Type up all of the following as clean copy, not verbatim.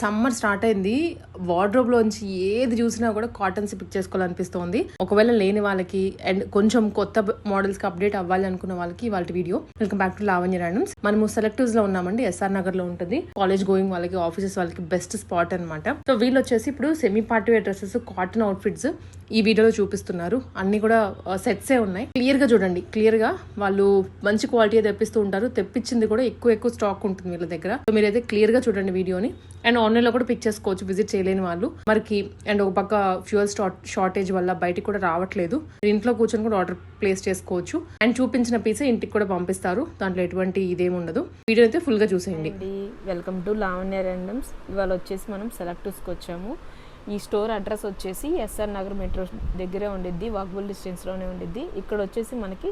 Summer start అయింది. Wardrobe లోంచి ఏది చూసినా కూడా కాటన్స్ పిక్ చేసుకోవాలనిపిస్తోంది. ఒకవేళ లేని వాళ్ళకి అండ్ కొంచెం కొత్త మోడల్స్ కి అప్డేట్ అవ్వాలి అనుకున్న వాళ్ళకి వాళ్ళ video. Welcome back to Lavanya randoms. మనము సెలెక్టివ్స్ లో ఉన్నామండి. ఎస్ఆర్ నగర్ లో ఉంటుంది. కాలేజ్ గోయింగ్ వాళ్ళకి, ఆఫీసెస్ వాళ్ళకి బెస్ట్ స్పాట్ అనమాట. సో వీళ్ళు వచ్చేసి ఇప్పుడు semi party wear dresses, cotton outfits ఈ వీడియోలో చూపిస్తున్నారు. అన్ని కూడా సెట్సే ఉన్నాయి. క్లియర్ గా చూడండి. క్లియర్ గా వాళ్ళు మంచి క్వాలిటీ తెప్పిస్తూ ఉంటారు. తెప్పించింది కూడా ఎక్కువ స్టాక్ ఉంటుంది వీళ్ళ దగ్గర. సో మీరైతే క్లియర్ గా చూడండి వీడియోని. అండ్ ఆన్లైన్ లో కూడా పిక్ చేసుకోవచ్చు విజిట్ చేయలేని వాళ్ళు మనకి. అండ్ ఒక పక్క ఫ్యూయల్ షార్టేజ్ వల్ల బయటికి కూడా రావట్లేదు. ఇంట్లో కూర్చొని కూడా ఆర్డర్ ప్లేస్ చేసుకోవచ్చు. అండ్ చూపించిన పీస్ ఇంటికి కూడా పంపిస్తారు. దాంట్లో ఎటువంటి ఇదేమి ఉండదు. వీడియో అయితే ఫుల్ గా చూసేయండి. Welcome to Lavanya randoms. ఇవాళ వచ్చేసి మనం సెలెక్టివ్స్కి వచ్చాము. ఈ స్టోర్ అడ్రస్ వచ్చేసి ఎస్ఆర్ నగర్ మెట్రో దగ్గరే ఉండిద్ది, వాకబుల్ డిస్టెన్స్లోనే ఉండిద్ది. ఇక్కడ వచ్చేసి మనకి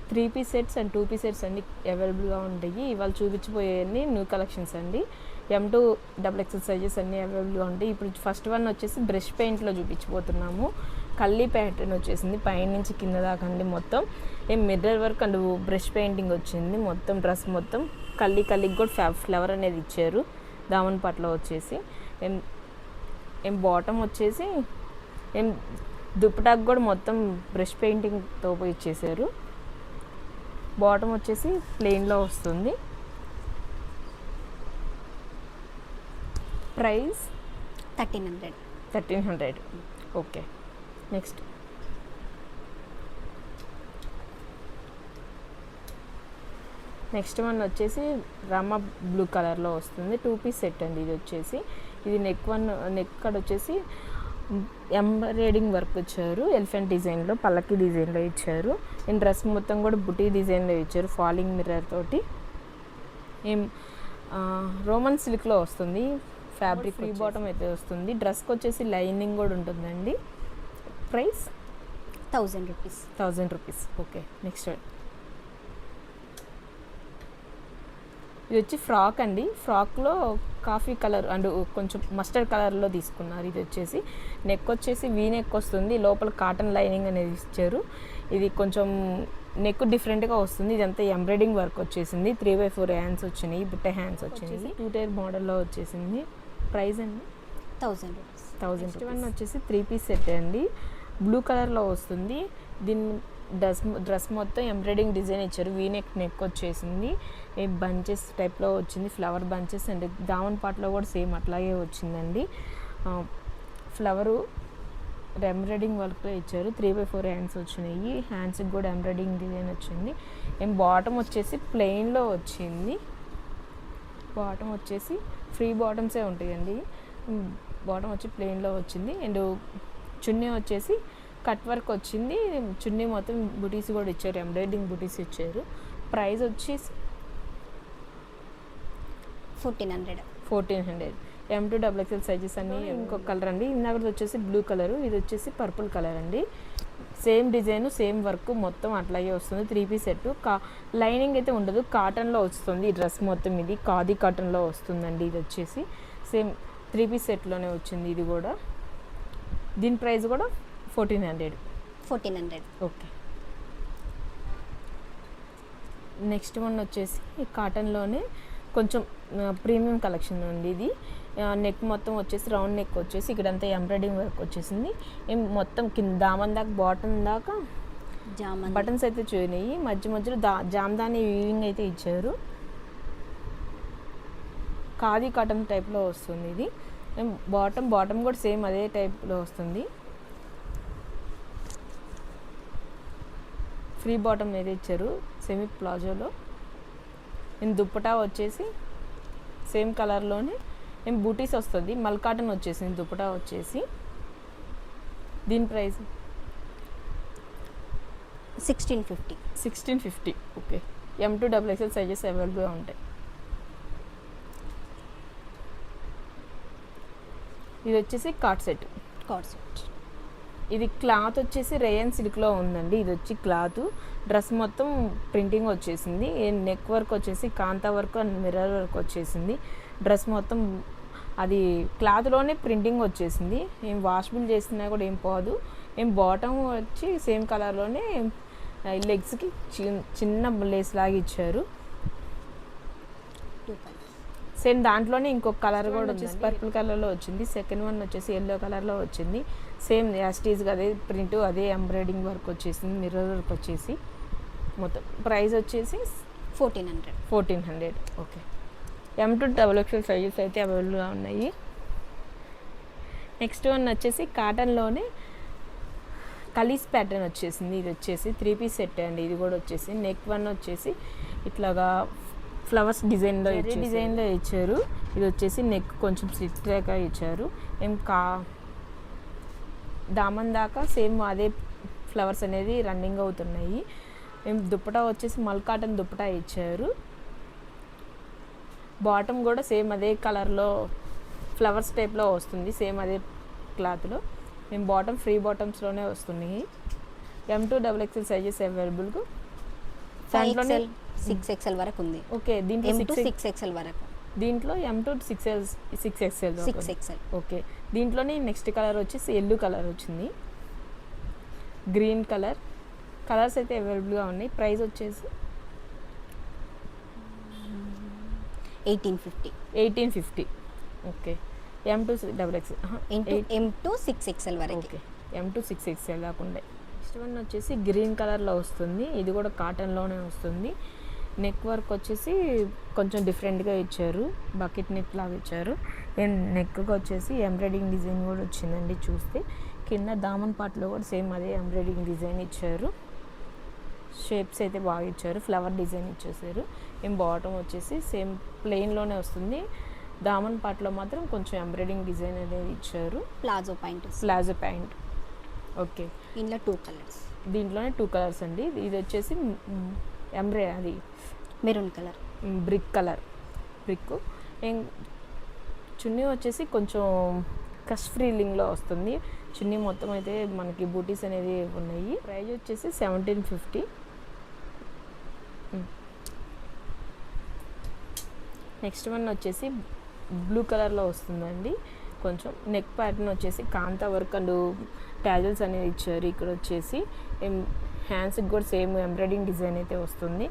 3 piece sets and 2 piece sets అన్ని అవైలబుల్గా ఉంటాయి. ఇవాళ చూపించబోయేవన్నీ న్యూ కలెక్షన్స్ అండి. M2 XXL సైజెస్ అన్నీ అవైలబుల్గా ఉంటాయి. ఇప్పుడు ఫస్ట్ వన్ వచ్చేసి బ్రష్ పెయింట్లో చూపించబోతున్నాము. కల్లీ ప్యాటర్న్ వచ్చేసింది పైన నుంచి కింద దాకా అండి. మొత్తం mirror work and brush painting వచ్చింది. మొత్తం డ్రెస్ మొత్తం కల్లీకి కూడా ఫ్లవర్ అనేది ఇచ్చారు. దామన్ పట్లో వచ్చేసి ఏం బాటమ్ వచ్చేసి ఏం దుప్పటాకు కూడా మొత్తం బ్రష్ పెయింటింగ్తో ఇచ్చేసారు. బాటమ్ వచ్చేసి ప్లెయిన్లో వస్తుంది. ప్రైస్ 1300. ఓకే, నెక్స్ట్ వన్ వచ్చేసి రామా బ్లూ కలర్లో వస్తుంది. 2 పీస్ సెట్ అండి. ఇది వచ్చేసి ఇది నెక్ కట్ వచ్చేసి ఎంబ్రాయిడింగ్ వర్క్ ఇచ్చారు. ఎలిఫెంట్ డిజైన్లో, పల్లకి డిజైన్లో ఇచ్చారు. అండ్ డ్రెస్ మొత్తం కూడా బుటీ డిజైన్లో ఇచ్చారు. ఫాలింగ్ మిర్రర్ తోటి రోమన్ సిల్క్లో వస్తుంది. ఫ్యాబ్రిక్ ఫ్రీ బాటమ్ అయితే వస్తుంది. డ్రెస్కి వచ్చేసి లైనింగ్ కూడా ఉంటుందండి. Price 1000 rupees. ఓకే, నెక్స్ట్ ఇది వచ్చి ఫ్రాక్ అండి. ఫ్రాక్లో కాఫీ కలర్ అండ్ కొంచెం మస్టర్డ్ కలర్లో తీసుకున్నారు. ఇది వచ్చేసి నెక్ వచ్చేసి వీ నెక్ వస్తుంది. లోపల కాటన్ లైనింగ్ అనేది ఇచ్చారు. ఇది కొంచెం నెక్ డిఫరెంట్గా వస్తుంది. ఇదంతా ఎంబ్రాయిడింగ్ వర్క్ వచ్చేసింది. 3/4 హ్యాండ్స్ వచ్చినాయి, బుట్ట హ్యాండ్స్ వచ్చినాయి. 2 టైర్ మోడల్లో వచ్చేసింది. ప్రైస్ అండి 1000. వన్ వచ్చేసి 3 పీస్ సెట్ అండి. బ్లూ కలర్లో వస్తుంది. దీన్ని డ్రెస్ మొత్తం ఎంబ్రాయిడింగ్ డిజైన్ ఇచ్చారు. నెక్ వచ్చేసింది. బంచెస్ టైప్లో వచ్చింది. ఫ్లవర్ బంచెస్ అండ్ దామన్ పాట్లో కూడా సేమ్ అట్లాగే వచ్చిందండి. ఫ్లవరు ఎంబ్రాయిడింగ్ వర్క్లో ఇచ్చారు. 3/4 హ్యాండ్స్ వచ్చినాయి. హ్యాండ్స్కి కూడా ఎంబ్రాయిడింగ్ డిజైన్ వచ్చింది. బాటమ్ వచ్చేసి ప్లెయిన్లో వచ్చింది. బాటమ్ వచ్చేసి ఫ్రీ బాటమ్సే ఉంటాయండి. బాటమ్ వచ్చి ప్లెయిన్లో వచ్చింది. అండ్ చున్నీ వచ్చేసి కట్ వర్క్ వచ్చింది. చున్నీ మొత్తం బుటీస్ కూడా ఇచ్చారు. ఎంబ్రాయిడింగ్ బుటీస్ ఇచ్చారు. ప్రైస్ వచ్చేసి 1400. M2 XXL సైజెస్ అన్ని. ఇంకొక కలర్ అండి. ఇందాకది వచ్చేసి బ్లూ కలరు, ఇది వచ్చేసి పర్పుల్ కలర్ అండి. సేమ్ డిజైన్, సేమ్ వర్క్ మొత్తం అట్లాగే వస్తుంది. 3 పీస్ సెట్. లైనింగ్ అయితే ఉండదు, కాటన్లో వస్తుంది. ఈ డ్రెస్ మొత్తం ఇది ఖాదీ కాటన్లో వస్తుందండి. ఇది వచ్చేసి సేమ్ 3 పీస్ సెట్లోనే వచ్చింది. ఇది కూడా దీని ప్రైస్ కూడా 1400. ఓకే, నెక్స్ట్ వన్ వచ్చేసి కాటన్లోనే కొంచెం ప్రీమియం కలెక్షన్ ఉంది. ఇది నెక్ మొత్తం వచ్చేసి రౌండ్ నెక్ వచ్చేసి ఇక్కడంతా ఎంబ్రాయిడింగ్ వర్క్ వచ్చేసింది. మొత్తం కింద దామన్ దాకా బాటమ్ దాకా బటన్స్ అయితే చూయినాయి. మధ్యలో జామ్దాని వీవింగ్ అయితే ఇచ్చారు. ఖాదీ కాటన్ టైప్లో వస్తుంది. ఇది బాటమ్ కూడా సేమ్ అదే టైప్లో వస్తుంది. ఫ్రీ బాటమ్ అయితే ఇచ్చారు సెమీ ప్లాజోలో. దుప్పటా వచ్చేసి సేమ్ కలర్లోనే బూటీస్ వస్తుంది. మల్ కాటన్ వచ్చేసింది దుప్పటా వచ్చేసి. దీని price 1650. Okay, M2 XXL sizes అవైలబుల్గా ఉంటాయి. ఇది వచ్చేసి కార్డ్ సెట్. ఇది క్లాత్ వచ్చేసి రేయన్ సిల్క్లో ఉందండి. ఇది వచ్చి క్లాత్. డ్రెస్ మొత్తం ప్రింటింగ్ వచ్చేసింది. నెక్ వర్క్ వచ్చేసి కాంతా వర్క్ అండ్ మిర్రర్ వర్క్ వచ్చేసింది. డ్రెస్ మొత్తం అది క్లాత్లోనే ప్రింటింగ్ వచ్చేసింది. వాషబుల్ చేసినా కూడా ఏం పోదు. బాటమ్ వచ్చి సేమ్ కలర్లోనే లెగ్స్కి చిన్న లేస్ లాగా ఇచ్చారు. సేమ్ దాంట్లోనే ఇంకొక కలర్ కూడా వచ్చేసి పర్పుల్ కలర్లో వచ్చింది. సెకండ్ వన్ వచ్చేసి ఎల్లో కలర్లో వచ్చింది. సేమ్ యాస్టీజ్గా అదే ప్రింట్, అదే ఎంబ్రాయిడింగ్ వర్క్ వచ్చేసింది, మిర్రర్ వర్క్ వచ్చేసి. మొత్తం ప్రైస్ వచ్చేసి 1400. ఓకే. M2 XXL సైజెస్ అయితే అవైలబుల్గా ఉన్నాయి. నెక్స్ట్ వన్ వచ్చేసి కాటన్లోనే కలీస్ ప్యాటర్న్ వచ్చేసింది. ఇది వచ్చేసి 3 పీస్ సెట్ అండి. ఇది కూడా వచ్చేసి నెక్ వన్ వచ్చేసి ఇట్లాగా ఫ్లవర్స్ డిజైన్లో ఇచ్చారు. ఇది వచ్చేసి నెక్ కొంచెం స్లిట్ రేగా ఇచ్చారు. దామన్ దాకా సేమ్ అదే ఫ్లవర్స్ అనేది రన్నింగ్ అవుతున్నాయి. దుప్పటా వచ్చేసి మల్ కాటన్ దుప్పటా ఇచ్చారు. బాటమ్ కూడా సేమ్ అదే కలర్లో ఫ్లవర్స్ టైప్లో వస్తుంది, సేమ్ అదే క్లాత్లో. మేము బాటమ్ ఫ్రీ బాటమ్స్లోనే వస్తున్నాయి. M2 XXL సైజెస్ అవైలబుల్గా 5XL 6XL వరకు ఉంది. ఓకే. దీంట్లో M2 6XL వరకు. దీంట్లో M2 6XL. ఓకే. దీంట్లోనే నెక్స్ట్ కలర్ వచ్చేసి ఎల్లో కలర్ వచ్చింది, గ్రీన్ కలర్. కలర్స్ అయితే అవైలబుల్గా ఉన్నాయి. ప్రైస్ వచ్చేసి 1850. ఓకే. M2 6XL వరకు. ఓకే. M2 6XL కాకుండా నెక్స్ట్ వన్ వచ్చేసి గ్రీన్ కలర్లో వస్తుంది. ఇది కూడా కాటన్లోనే వస్తుంది. నెక్ వర్క్ వచ్చేసి కొంచెం డిఫరెంట్గా ఇచ్చారు, బకెట్ నెక్ లాగా ఇచ్చారు. నెక్కి వచ్చేసి ఎంబ్రాయిడింగ్ డిజైన్ కూడా వచ్చిందండి. చూస్తే కింద దామన్ పార్ట్లో కూడా సేమ్ అదే ఎంబ్రాయిడింగ్ డిజైన్ ఇచ్చారు. షేప్స్ అయితే బాగా ఇచ్చారు, ఫ్లవర్ డిజైన్ ఇచ్చేసారు. బాటమ్ వచ్చేసి సేమ్ ప్లెయిన్లోనే వస్తుంది. దామన్ పార్ట్లో మాత్రం కొంచెం ఎంబ్రాయిడింగ్ డిజైన్ అనేది ఇచ్చారు. Palazzo pant. ఓకే. ఇందులో 2 కలర్స్. దీంట్లోనే 2 కలర్స్ అండి. ఇది వచ్చేసి అది మెరూన్ కలర్, బ్రిక్. చున్నీ వచ్చేసి కొంచెం కష్ ఫ్రీలింగ్లో వస్తుంది. చున్నీ మొత్తం అయితే మనకి బూటీస్ అనేది ఉన్నాయి. ప్రైస్ వచ్చేసి 1750. నెక్స్ట్ వన్ వచ్చేసి బ్లూ కలర్లో వస్తుందండి. కొంచెం నెక్ ప్యాటర్న్ వచ్చేసి కాంతా వర్క్ అండ్ ట్యాజల్స్ అనేది ఇచ్చారు. ఇక్కడ వచ్చేసి హ్యాండ్స్కి కూడా సేమ్ ఎంబ్రాయిడింగ్ డిజైన్ అయితే వస్తుంది.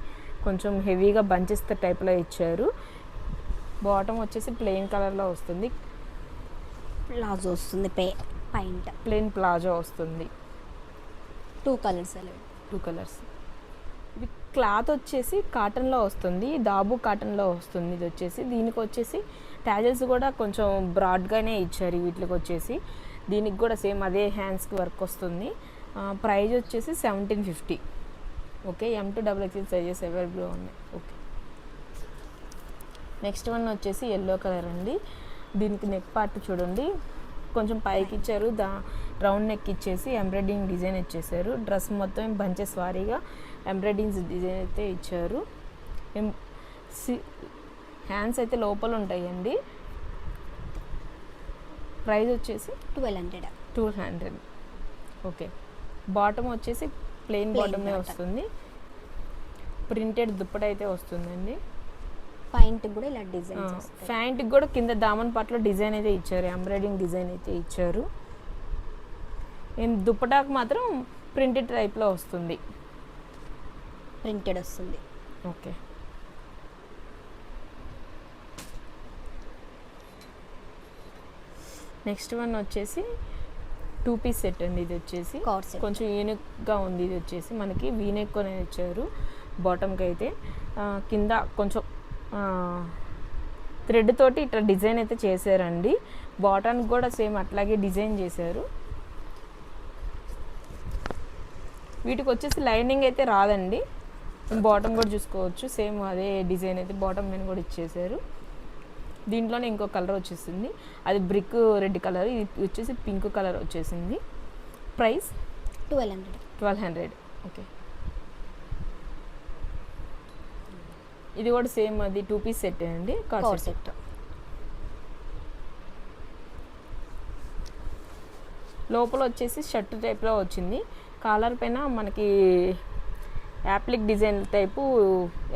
కొంచెం హెవీగా బంచెస్ టైప్లో ఇచ్చారు. బాటమ్ వచ్చేసి ప్లెయిన్ కలర్లో వస్తుంది. ప్లాజో వస్తుంది, ప్లెయిన్ ప్లాజో వస్తుంది. 2 కలర్స్. ఇది క్లాత్ వచ్చేసి కాటన్లో వస్తుంది, దాబు కాటన్లో వస్తుంది. ఇది వచ్చేసి దీనికి వచ్చేసి ట్యాజల్స్ కూడా కొంచెం బ్రాడ్గానే ఇచ్చారు వీటికి వచ్చేసి. దీనికి కూడా సేమ్ అదే హ్యాండ్స్కి వర్క్ వస్తుంది. ప్రైస్ వచ్చేసి 1750. ఓకే. M2 XXL సైజెస్ అవైలబుల్గా ఉన్నాయి. ఓకే. నెక్స్ట్ వన్ వచ్చేసి ఎల్లో కలర్ అండి. దీనికి నెక్ పార్ట్ చూడండి, కొంచెం పైకి ఇచ్చారు, రౌండ్ నెక్ ఇచ్చేసి ఎంబ్రాయిడింగ్ డిజైన్ ఇచ్చేసారు. డ్రెస్ మొత్తం బంచెస్ వారీగా ఎంబ్రాయిడింగ్ డిజైన్ అయితే ఇచ్చారు. హ్యాండ్స్ అయితే లోపల ఉంటాయండి. ప్రైస్ వచ్చేసి 1200. ఓకే. బాటమ్ వచ్చేసి ప్లెయిన్ బాటమే వస్తుంది. ప్రింటెడ్ దుప్పట అయితే వస్తుందండి. ప్యాంట్ కూడా ఇలా డిజైన్, ప్యాంట్కి కూడా కింద దామన్ పార్ట్లో డిజైన్ అయితే ఇచ్చారు, ఎంబ్రాయిడింగ్ డిజైన్ అయితే ఇచ్చారు. దుప్పటాకు మాత్రం ప్రింటెడ్ టైప్లో వస్తుంది. ఓకే. నెక్స్ట్ వన్ వచ్చేసి 2 పీస్ సెట్ అండి. ఇది వచ్చేసి కొంచెం యూనిక్గా ఉంది. ఇది వచ్చేసి మనకి వీనెక్ అనేది ఇచ్చారు బాటమ్కి అయితే. కింద కొంచెం థ్రెడ్ తోటి ఇట్లా డిజైన్ అయితే చేశారండి. బాటమ్కి కూడా సేమ్ అట్లాగే డిజైన్ చేశారు. వీటికి వచ్చేసి లైనింగ్ అయితే రాదండి. బాటమ్ కూడా చూసుకోవచ్చు, సేమ్ అదే డిజైన్ అయితే బాటమ్ మీద కూడా ఇచ్చేసారు. దీంట్లోనే ఇంకో కలర్ వచ్చేసింది, అది బ్రిక్ రెడ్ కలర్. ఇది వచ్చేసి పింక్ కలర్ వచ్చేసింది. ప్రైస్ 1200. ఓకే. ఇది కూడా సేమ్ అది 2 పీస్ సెట్ అండి, కార్డ్ సెట్. లోపల వచ్చేసి షర్ట్ టైప్లో వచ్చింది. కాలర్ పైన మనకి యాప్లిక్ డిజైన్ టైపు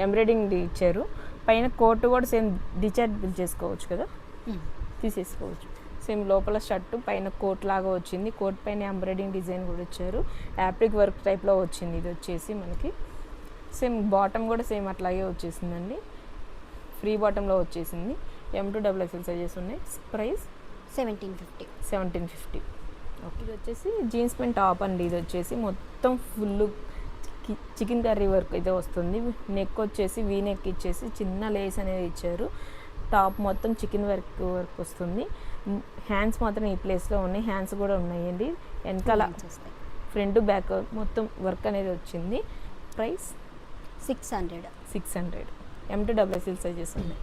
ఎంబ్రాయిడింగ్ ఇచ్చారు. పైన కోట్ కూడా సేమ్ డిచార్జబుల్ చేసుకోవచ్చు కదా, తీసేసుకోవచ్చు. సేమ్ లోపల షర్టు పైన కోట్ లాగా వచ్చింది. కోట్ పైన ఎంబ్రాయిడింగ్ డిజైన్ కూడా ఇచ్చారు. యాప్లిక్ వర్క్ టైప్లో వచ్చింది. ఇది వచ్చేసి మనకి సేమ్ బాటమ్ కూడా సేమ్ అట్లాగే వచ్చేసిందండి, ఫ్రీ బాటంలో వచ్చేసింది. M2XL సైజెస్ ఉన్నాయి. ప్రైస్ 1750. 1750. ఓకే, ఇది వచ్చేసి జీన్స్ ప్యాంట్ టాప్ అండి. ఇది వచ్చేసి మొత్తం ఫుల్ చికెన్ కర్రీ వర్క్ అయితే వస్తుంది. నెక్ వచ్చేసి వీ నెక్ ఇచ్చేసి చిన్న లేస్ అనేది ఇచ్చారు. టాప్ మొత్తం చికెన్ వర్క్ వస్తుంది. హ్యాండ్స్ మాత్రం ఈ ప్లేస్లో ఉన్నాయి. హ్యాండ్స్ కూడా ఉన్నాయండి. వెనకాల ఫ్రంట్ బ్యాక్ మొత్తం వర్క్ అనేది వచ్చింది. ప్రైస్ 600. 600. M2XL సైజెస్ ఉన్నాయి.